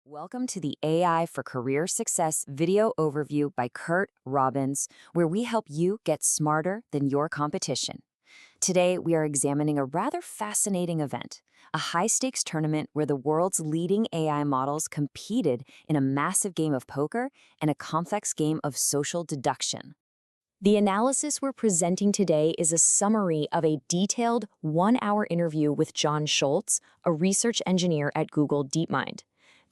Welcome to the AI for Career Success video overview by Curt Robbins, where we help you get smarter than your competition. Today, we are examining a rather fascinating event, a high-stakes tournament where the world's leading AI models competed in a massive game of poker and a complex game of social deduction. The analysis we're presenting today is a summary of a detailed one-hour interview with John Schultz, a research engineer at Google DeepMind.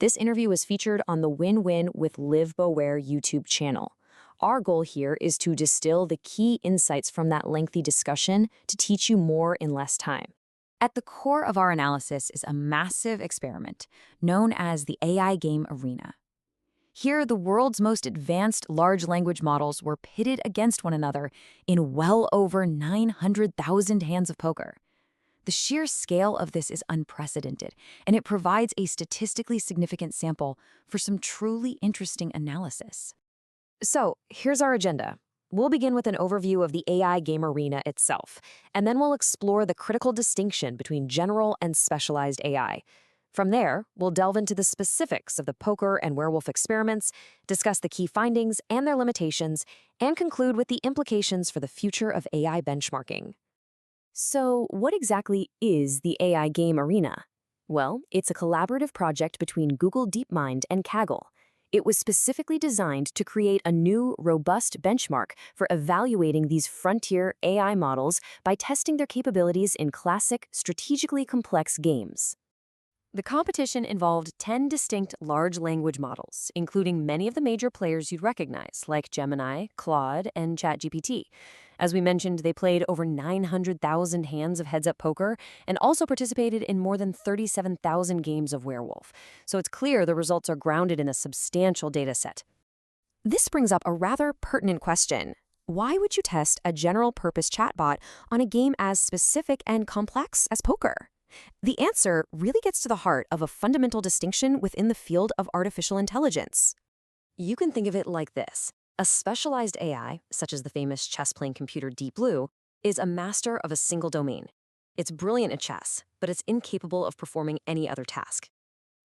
This interview was featured on the Win-Win with Liv Boeree YouTube channel. Our goal here is to distill the key insights from that lengthy discussion to teach you more in less time. At the core of our analysis is a massive experiment known as the AI game arena. Here, the world's most advanced large language models were pitted against one another in well over 900,000 hands of poker. The sheer scale of this is unprecedented, and it provides a statistically significant sample for some truly interesting analysis. So, here's our agenda. We'll begin with an overview of the AI game arena itself, and then we'll explore the critical distinction between general and specialized AI. From there, we'll delve into the specifics of the poker and werewolf experiments, discuss the key findings and their limitations, and conclude with the implications for the future of AI benchmarking. So, what exactly is the AI game arena? Well, it's a collaborative project between Google DeepMind and Kaggle. It was specifically designed to create a new, robust benchmark for evaluating these frontier AI models by testing their capabilities in classic, strategically complex games. The competition involved 10 distinct large language models, including many of the major players you'd recognize, like Gemini, Claude, and ChatGPT. As we mentioned, they played over 900,000 hands of heads-up poker and also participated in more than 37,000 games of werewolf. So it's clear the results are grounded in a substantial data set. This brings up a rather pertinent question. Why would you test a general-purpose chatbot on a game as specific and complex as poker? The answer really gets to the heart of a fundamental distinction within the field of artificial intelligence. You can think of it like this. A specialized AI, such as the famous chess-playing computer Deep Blue, is a master of a single domain. It's brilliant at chess, but it's incapable of performing any other task.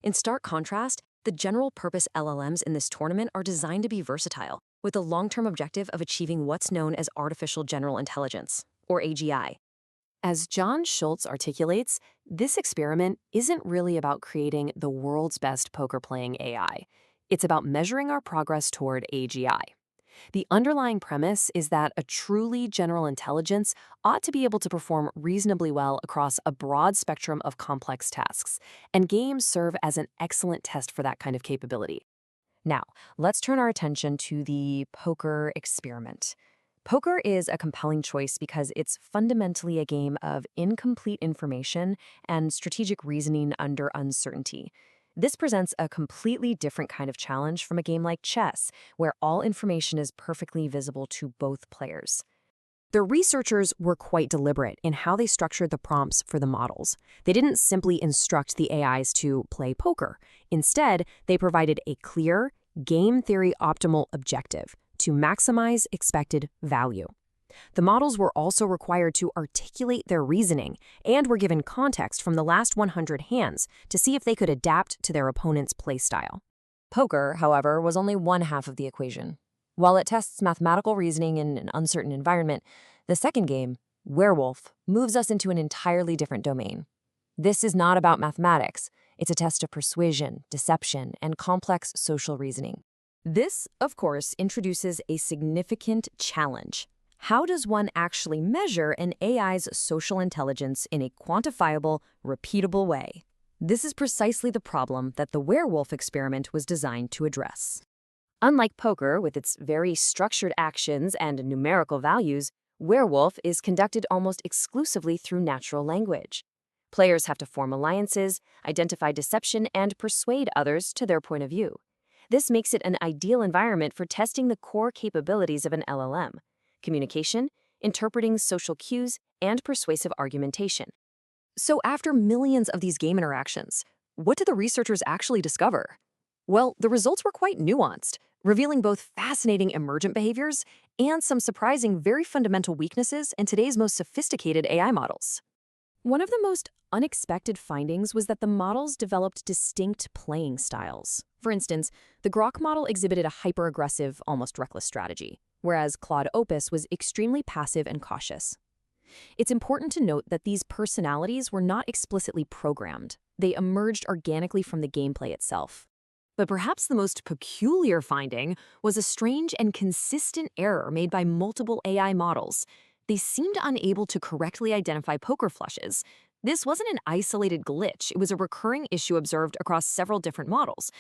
In stark contrast, the general-purpose LLMs in this tournament are designed to be versatile, with the long-term objective of achieving what's known as artificial general intelligence, or AGI. As John Schultz articulates, this experiment isn't really about creating the world's best poker-playing AI. It's about measuring our progress toward AGI. The underlying premise is that a truly general intelligence ought to be able to perform reasonably well across a broad spectrum of complex tasks, and games serve as an excellent test for that kind of capability. Now, let's turn our attention to the poker experiment. Poker is a compelling choice because it's fundamentally a game of incomplete information and strategic reasoning under uncertainty. This presents a completely different kind of challenge from a game like chess, where all information is perfectly visible to both players. The researchers were quite deliberate in how they structured the prompts for the models. They didn't simply instruct the AIs to play poker. Instead, they provided a clear, game theory optimal objective to maximize expected value. The models were also required to articulate their reasoning and were given context from the last 100 hands to see if they could adapt to their opponent's playstyle. Poker, however, was only one half of the equation. While it tests mathematical reasoning in an uncertain environment, the second game, Werewolf, moves us into an entirely different domain. This is not about mathematics. It's a test of persuasion, deception, and complex social reasoning. This, of course, introduces a significant challenge. How does one actually measure an AI's social intelligence in a quantifiable, repeatable way? This is precisely the problem that the werewolf experiment was designed to address. Unlike poker, with its very structured actions and numerical values, werewolf is conducted almost exclusively through natural language. Players have to form alliances, identify deception, and persuade others to their point of view. This makes it an ideal environment for testing the core capabilities of an LLM: communication, interpreting social cues, and persuasive argumentation. So after millions of these game interactions, what did the researchers actually discover? Well, the results were quite nuanced, revealing both fascinating emergent behaviors and some surprising, very fundamental weaknesses in today's most sophisticated AI models. One of the most unexpected findings was that the models developed distinct playing styles. For instance, the Grok model exhibited a hyper-aggressive, almost reckless strategy, whereas Claude Opus was extremely passive and cautious. It's important to note that these personalities were not explicitly programmed. They emerged organically from the gameplay itself. But perhaps the most peculiar finding was a strange and consistent error made by multiple AI models. They seemed unable to correctly identify poker flushes. This wasn't an isolated glitch, it was a recurring issue observed across several different models.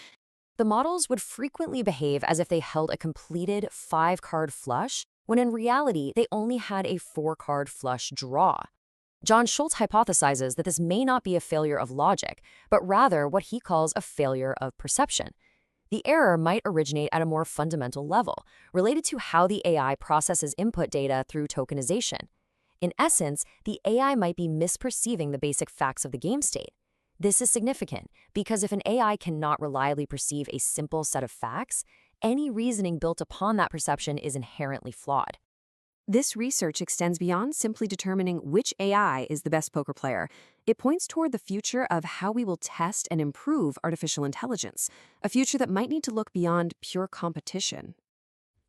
The models would frequently behave as if they held a completed 5-card flush, when in reality, they only had a 4-card flush draw. John Schultz hypothesizes that this may not be a failure of logic, but rather what he calls a failure of perception. The error might originate at a more fundamental level, related to how the AI processes input data through tokenization. In essence, the AI might be misperceiving the basic facts of the game state. This is significant because if an AI cannot reliably perceive a simple set of facts, any reasoning built upon that perception is inherently flawed. This research extends beyond simply determining which AI is the best poker player. It points toward the future of how we will test and improve artificial intelligence, a future that might need to look beyond pure competition.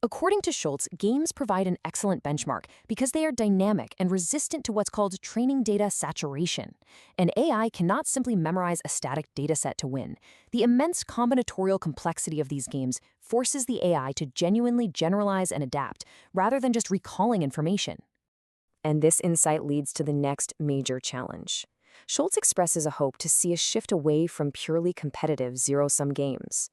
According to Schultz, games provide an excellent benchmark because they are dynamic and resistant to what's called training data saturation. An AI cannot simply memorize a static dataset to win. The immense combinatorial complexity of these games forces the AI to genuinely generalize and adapt, rather than just recalling information. And this insight leads to the next major challenge. Schultz expresses a hope to see a shift away from purely competitive zero-sum games.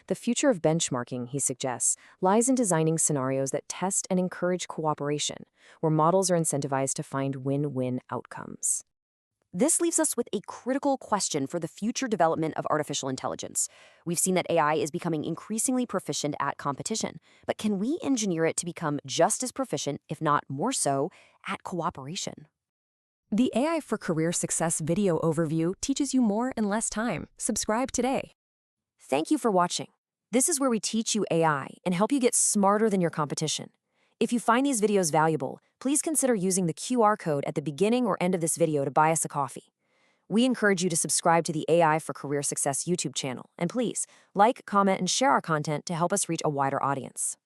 The future of benchmarking, he suggests, lies in designing scenarios that test and encourage cooperation, where models are incentivized to find win-win outcomes. This leaves us with a critical question for the future development of artificial intelligence. We've seen that AI is becoming increasingly proficient at competition, but can we engineer it to become just as proficient, if not more so, at cooperation? The AI for Career Success video overview teaches you more in less time. Subscribe today. Thank you for watching. This is where we teach you AI and help you get smarter than your competition. If you find these videos valuable, please consider using the QR code at the beginning or end of this video to buy us a coffee. We encourage you to subscribe to the AI for Career Success YouTube channel, and please like, comment, and share our content to help us reach a wider audience.